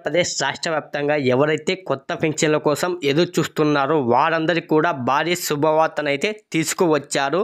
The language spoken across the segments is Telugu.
ఆంధ్రప్రదేశ్ రాష్ట్ర వ్యాప్తంగా ఎవరైతే కొత్త పింఛన్ల కోసం ఎదురు చూస్తున్నారో వారందరికీ కూడా భారీ శుభవార్తనైతే తీసుకువచ్చారు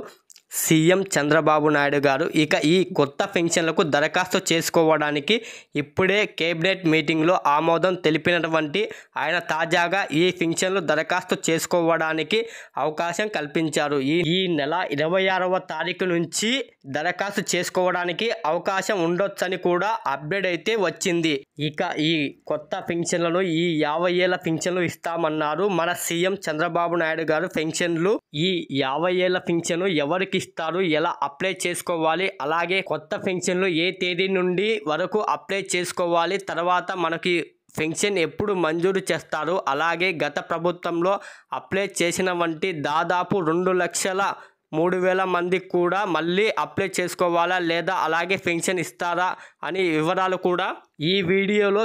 సీఎం చంద్రబాబు నాయుడు గారు. ఇక ఈ కొత్త పెన్షన్లకు దరఖాస్తు చేసుకోవడానికి ఇప్పుడే కేబినెట్ మీటింగ్లో ఆమోదం తెలిపినటువంటి ఆయన తాజాగా ఈ పెన్షన్లు దరఖాస్తు చేసుకోవడానికి అవకాశం కల్పించారు. ఈ నెల 26వ తారీఖు నుంచి దరఖాస్తు చేసుకోవడానికి అవకాశం ఉండొచ్చని కూడా అప్డేట్ అయితే వచ్చింది. ఇక ఈ కొత్త పెన్షన్లను ఈ 50 ఏళ్ల పెన్షన్లు ఇస్తామన్నారు మన సీఎం చంద్రబాబు నాయుడు గారు. పెన్షన్లు ఈ 50 ఏళ్ల పెన్షన్ ఎవరికి ఇస్తారు, ఎలా అప్లై చేసుకోవాలి, అలాగే కొత్త పెన్షన్లు ఏ తేదీ నుండి వరకు అప్లై చేసుకోవాలి, తర్వాత మనకి పెన్షన్ ఎప్పుడు మంజూరు చేస్తారు, అలాగే గత ప్రభుత్వంలో అప్లై చేసిన వంటి దాదాపు 2,03,000 మందికి కూడా మళ్ళీ అప్లై చేసుకోవాలా లేదా అలాగే పెన్షన్ ఇస్తారా అని వివరాలు కూడా ఈ వీడియోలో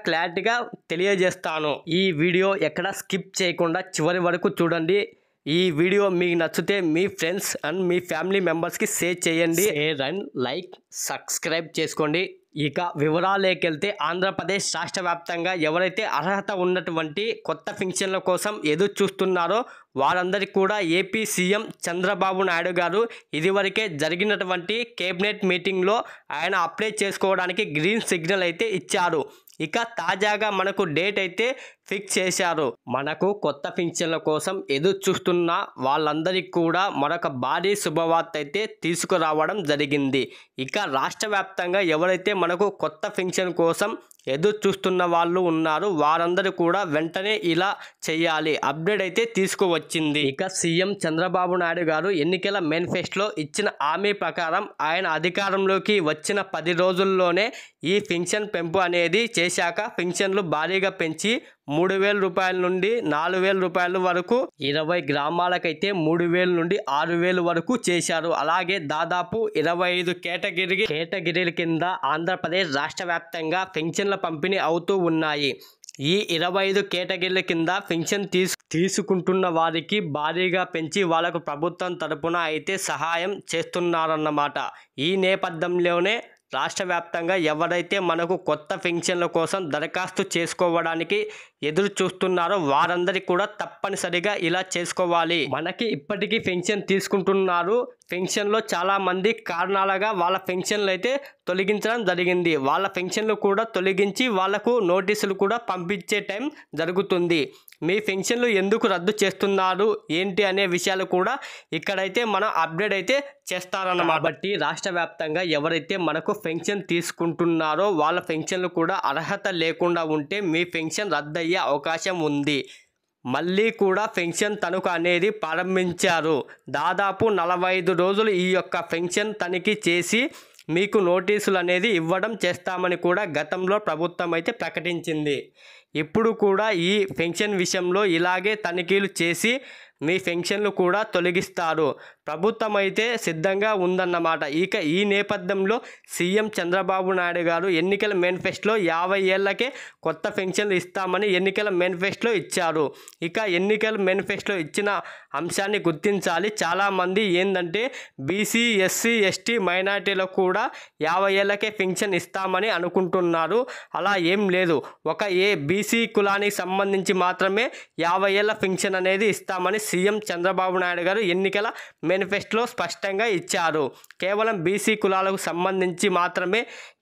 క్లారిటీగా తెలియజేస్తాను. ఈ వీడియో ఎక్కడ స్కిప్ చేయకుండా చివరి వరకు చూడండి. ఈ వీడియో మీకు నచ్చితే మీ ఫ్రెండ్స్ అండ్ మీ ఫ్యామిలీ మెంబర్స్కి షేర్ చేయండి. షేర్ అండ్ లైక్ సబ్స్క్రైబ్ చేసుకోండి. ఇక వివరాలేకి వెళ్తే ఆంధ్రప్రదేశ్ రాష్ట్ర వ్యాప్తంగా ఎవరైతే అర్హత ఉన్నటువంటి కొత్త పెన్షన్ల కోసం ఎదురు చూస్తున్నారో వారందరికీ కూడా ఏపీ సీఎం చంద్రబాబు నాయుడు గారు ఇదివరకే జరిగినటువంటి కేబినెట్ మీటింగ్లో ఆయన అప్లై చేసుకోవడానికి గ్రీన్ సిగ్నల్ అయితే ఇచ్చారు. ఇక తాజాగా మనకు డేట్ అయితే ఫిక్స్ చేశారు. మనకు కొత్త పెన్షన్ల కోసం ఎదురు చూస్తున్న వాళ్ళందరికీ కూడా మరొక భారీ శుభవార్త అయితే తీసుకురావడం జరిగింది. ఇక రాష్ట్ర వ్యాప్తంగా ఎవరైతే మనకు కొత్త పెన్షన్ కోసం ఎదురు చూస్తున్న వాళ్ళు ఉన్నారు వారందరూ కూడా వెంటనే ఇలా చేయాలి అప్డేట్ అయితే తీసుకువచ్చింది. ఇక సీఎం చంద్రబాబు నాయుడు గారు ఎన్నికల మేనిఫెస్టోలో ఇచ్చిన హామీ ప్రకారం ఆయన అధికారంలోకి వచ్చిన 10 రోజుల్లోనే ఈ పెన్షన్ పెంపు అనేది చేశాక పెన్షన్లు భారీగా పెంచి 3,000 రూపాయల నుండి 4,000 రూపాయల వరకు 20 గ్రామాలకైతే 3,000 నుండి 6,000 వరకు చేశారు. అలాగే దాదాపు 25 కేటగిరీల కింద ఆంధ్రప్రదేశ్ రాష్ట్ర వ్యాప్తంగా పెన్షన్ల పంపిణీ అవుతూ ఉన్నాయి. ఈ 25 కేటగిరీల కింద పెన్షన్ తీసుకుంటున్న వారికి భారీగా పెంచి వాళ్ళకు ప్రభుత్వం తరపున అయితే సహాయం చేస్తున్నారన్నమాట. ఈ నేపథ్యంలోనే రాష్ట్ర వ్యాప్తంగా ఎవరైతే మనకు కొత్త పెన్షన్ల కోసం దరఖాస్తు చేసుకోవడానికి ఎదురు చూస్తున్నారో వారందరికీ కూడా తప్పనిసరిగా ఇలా చేసుకోవాలి. మనకి ఇప్పటికీ పెన్షన్ తీసుకుంటున్నారు. పెన్షన్లో చాలామంది కారణాలుగా వాళ్ళ పెన్షన్లు అయితే తొలగించడం జరిగింది. వాళ్ళ పెన్షన్లు కూడా తొలగించి వాళ్ళకు నోటీసులు కూడా పంపించే టైం జరుగుతుంది. మీ పెన్షన్లు ఎందుకు రద్దు చేస్తున్నారు ఏంటి అనే విషయాలు కూడా ఇక్కడైతే మనం అప్డేట్ అయితే చేస్తారన్నమాట. కాబట్టి రాష్ట్ర వ్యాప్తంగా ఎవరైతే మనకు పెన్షన్ తీసుకుంటున్నారో వాళ్ళ పెన్షన్లు కూడా అర్హత లేకుండా ఉంటే మీ పెన్షన్ రద్దయ్యే అవకాశం ఉంది. మళ్ళీ కూడా పెన్షన్ తనఖు అనేది ప్రారంభించారు. దాదాపు 45 రోజులు ఈ యొక్క పెన్షన్ తనిఖీ చేసి మీకు నోటీసులు అనేది ఇవ్వడం చేస్తామని కూడా గతంలో ప్రభుత్వం అయితే ప్రకటించింది. ఇప్పుడు కూడా ఈ పెన్షన్ విషయంలో ఇలాగే తనిఖీలు చేసి మీ పెన్షన్లు కూడా తొలగిస్తారు. ప్రభుత్వం అయితే సిద్ధంగా ఉందన్నమాట. ఇక ఈ నేపథ్యంలో సీఎం చంద్రబాబు నాయుడు గారు ఎన్నికల మేనిఫెస్టోలో 50 ఏళ్లకే కొత్త పెన్షన్లు ఇస్తామని ఎన్నికల మేనిఫెస్టోలో ఇచ్చారు. ఇక ఎన్నికల మేనిఫెస్టోలో ఇచ్చిన అంశాన్ని గుర్తించాలి. చాలామంది ఏంటంటే బీసీ, ఎస్సీ, ఎస్టీ, మైనార్టీలకు కూడా 50 ఏళ్లకే పెన్షన్ ఇస్తామని అనుకుంటున్నారు. అలా ఏం లేదు. ఒక బీసీ కులానికి సంబంధించి మాత్రమే 50 ఏళ్ల పెన్షన్ అనేది ఇస్తామని సీఎం చంద్రబాబు నాయుడు గారు ఎన్నికల మేనిఫెస్టోలో స్పష్టంగా ఇచ్చారు. కేవలం బీసీ కులాలకు సంబంధించి మాత్రమే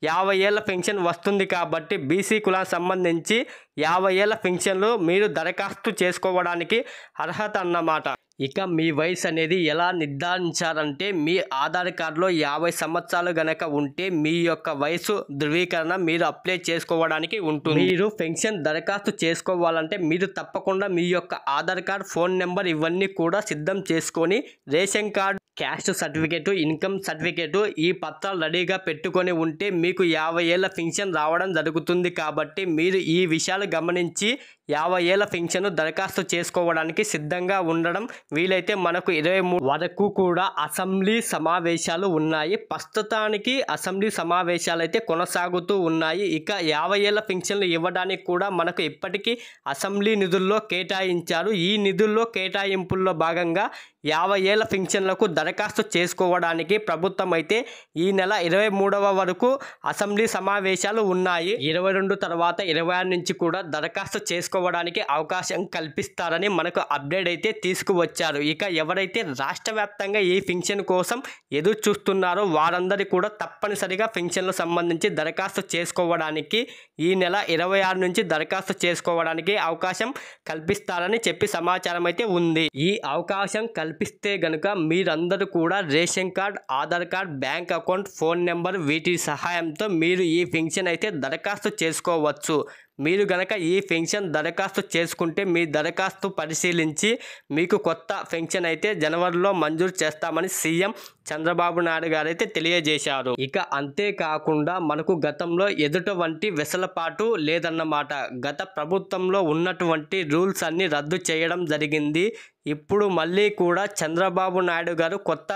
50 ఏళ్ల పెన్షన్ వస్తుంది. కాబట్టి బీసీ కులానికి సంబంధించి 50 ఏళ్ల పెన్షన్లు మీరు దరఖాస్తు చేసుకోవడానికి అర్హత అన్నమాట. ఇక మీ వయసు అనేది ఎలా నిర్ధారించారంటే మీ ఆధార్ కార్డులో 50 సంవత్సరాలు గనక ఉంటే మీ యొక్క వయసు ధృవీకరణ మీరు అప్లై చేసుకోవడానికి ఉంటుంది. మీరు పెన్షన్ దరఖాస్తు చేసుకోవాలంటే మీరు తప్పకుండా మీ యొక్క ఆధార్ కార్డు, ఫోన్ నెంబర్ ఇవన్నీ కూడా సిద్ధం చేసుకొని ration card, caste certificate, income certificate ఈ పత్రాలు రెడీగా పెట్టుకొని ఉంటే మీకు 50 ఏళ్ల పెన్షన్ రావడం జరుగుతుంది. కాబట్టి మీరు ఈ విషయాలు గమనించి 50 ఏళ్ల పెన్షన్ దరఖాస్తు చేసుకోవడానికి సిద్ధంగా ఉండడం వీలైతే. మనకు 23 వరకు కూడా అసెంబ్లీ సమావేశాలు ఉన్నాయి. ప్రస్తుతానికి అసెంబ్లీ సమావేశాలు అయితే కొనసాగుతూ ఉన్నాయి. ఇక 50 ఏళ్ల పెన్షన్లు ఇవ్వడానికి కూడా మనకు ఇప్పటికీ అసెంబ్లీ నిధుల్లో కేటాయించారు. ఈ నిధుల్లో కేటాయింపుల్లో భాగంగా 50 ఏళ్ల పింఛన్లకు దరఖాస్తు చేసుకోవడానికి ప్రభుత్వం అయితే ఈ నెల 23వ వరకు అసెంబ్లీ సమావేశాలు ఉన్నాయి. 22 తర్వాత 26 నుంచి కూడా దరఖాస్తు చేసుకోవడానికి అవకాశం కల్పిస్తారని మనకు అప్డేట్ అయితే తీసుకువచ్చారు. ఇక ఎవరైతే రాష్ట్ర వ్యాప్తంగా ఈ పింఛన్ కోసం ఎదురు చూస్తున్నారో వారందరూ కూడా తప్పనిసరిగా పింఛన్లకు సంబంధించి దరఖాస్తు చేసుకోవడానికి ఈ నెల 26 నుంచి దరఖాస్తు చేసుకోవడానికి అవకాశం కల్పిస్తారని చెప్పి సమాచారం అయితే ఉంది. ఈ అవకాశం కల్పిస్తే గనుక మీరందరూ కూడా ration card, Aadhaar card, bank account, phone number వీటి సహాయంతో మీరు ఈ పింఛన్ అయితే దరఖాస్తు చేసుకోవచ్చు. మీరు గనక ఈ పెన్షన్ దరఖాస్తు చేసుకుంటే మీ దరఖాస్తు పరిశీలించి మీకు కొత్త పెన్షన్ అయితే జనవరిలో మంజూరు చేస్తామని సీఎం చంద్రబాబు నాయుడు గారు అయితే తెలియజేశారు. ఇక అంతేకాకుండా మనకు గతంలో ఎదుటువంటి వెసులుబాటు లేదన్నమాట. గత ప్రభుత్వంలో ఉన్నటువంటి రూల్స్ అన్ని రద్దు చేయడం జరిగింది. ఇప్పుడు మళ్ళీ కూడా చంద్రబాబు నాయుడు గారు కొత్త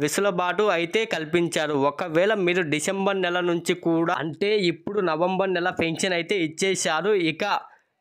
వెసులుబాటు అయితే కల్పించారు. ఒకవేళ మీరు డిసెంబర్ నెల నుంచి కూడా అంటే ఇప్పుడు నవంబర్ నెల పెన్షన్ అయితే ఇచ్చేశారు. ఇక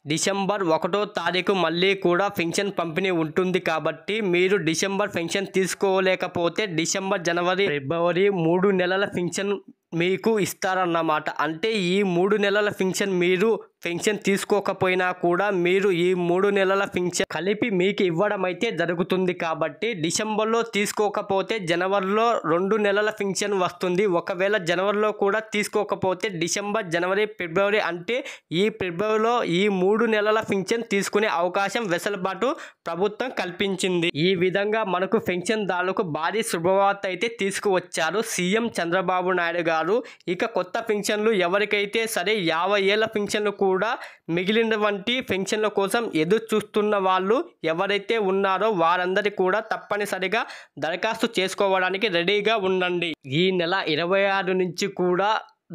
డిసెంబర్ 1వ తారీఖు మళ్ళీ కూడా పెన్షన్ పంపిణీ ఉంటుంది కాబట్టి మీరు డిసెంబర్ పెన్షన్ తీసుకోలేకపోతే డిసెంబర్, జనవరి, ఫిబ్రవరి 3 నెలల పెన్షన్ మీకు ఇస్తారన్నమాట. అంటే ఈ 3 నెలల పెన్షన్ మీరు పెన్షన్ తీసుకోకపోయినా కూడా మీరు ఈ 3 నెలల పెన్షన్ కలిపి మీకు ఇవ్వడం అయితే జరుగుతుంది. కాబట్టి డిసెంబర్లో తీసుకోకపోతే జనవరిలో 2 నెలల పెన్షన్ వస్తుంది. ఒకవేళ జనవరిలో కూడా తీసుకోకపోతే డిసెంబర్, జనవరి, ఫిబ్రవరి అంటే ఈ ఫిబ్రవరిలో ఈ 3 నెలల పెన్షన్ తీసుకునే అవకాశం వెసులుబాటు ప్రభుత్వం కల్పించింది. ఈ విధంగా మనకు పెన్షన్దారులకు భారీ శుభవార్త అయితే తీసుకువచ్చారు సీఎం చంద్రబాబు నాయుడు గారు. ఇక కొత్త పెన్షన్లు ఎవరికైతే సరే 50 ఏళ్ల పెన్షన్లు కూడా మిగిలినటువంటి పెన్షన్ల కోసం ఎదురు చూస్తున్న వాళ్ళు ఎవరైతే ఉన్నారో వారందరూ కూడా తప్పనిసరిగా దరఖాస్తు చేసుకోవడానికి రెడీగా ఉండండి. ఈ నెల 26 నుంచి కూడా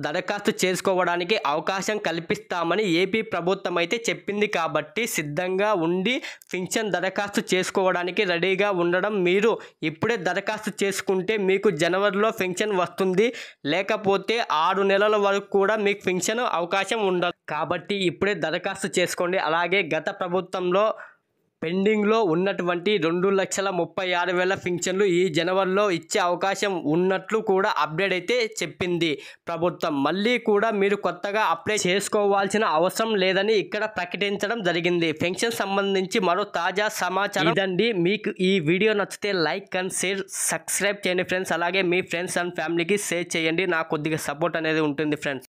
దరఖాస్తు చేసుకోవడానికి అవకాశం కల్పిస్తామని ఏపీ ప్రభుత్వం అయితే చెప్పింది. కాబట్టి సిద్ధంగా ఉండి పెన్షన్ దరఖాస్తు చేసుకోవడానికి రెడీగా ఉండడం. మీరు ఇప్పుడే దరఖాస్తు చేసుకుంటే మీకు జనవరిలో పెన్షన్ వస్తుంది. లేకపోతే 6 నెలల వరకు కూడా మీకు పెన్షన్ అవకాశం ఉండదు. కాబట్టి ఇప్పుడే దరఖాస్తు చేసుకోండి. అలాగే గత ప్రభుత్వంలో పెండింగ్లో ఉన్నటువంటి 2,36,000 పింఛన్లు ఈ జనవరిలో ఇచ్చే అవకాశం ఉన్నట్లు కూడా అప్డేట్ అయితే చెప్పింది ప్రభుత్వం. మళ్ళీ కూడా మీరు కొత్తగా అప్లై చేసుకోవాల్సిన అవసరం లేదని ఇక్కడ ప్రకటించడం జరిగింది. పెన్షన్ సంబంధించి మరో తాజా సమాచారం ఇదండి. మీకు ఈ వీడియో నచ్చితే లైక్ అండ్ షేర్, సబ్స్క్రైబ్ చేయండి ఫ్రెండ్స్. అలాగే మీ ఫ్రెండ్స్ అండ్ ఫ్యామిలీకి షేర్ చేయండి. నాకు కొద్దిగా సపోర్ట్ అనేది ఉంటుంది ఫ్రెండ్స్.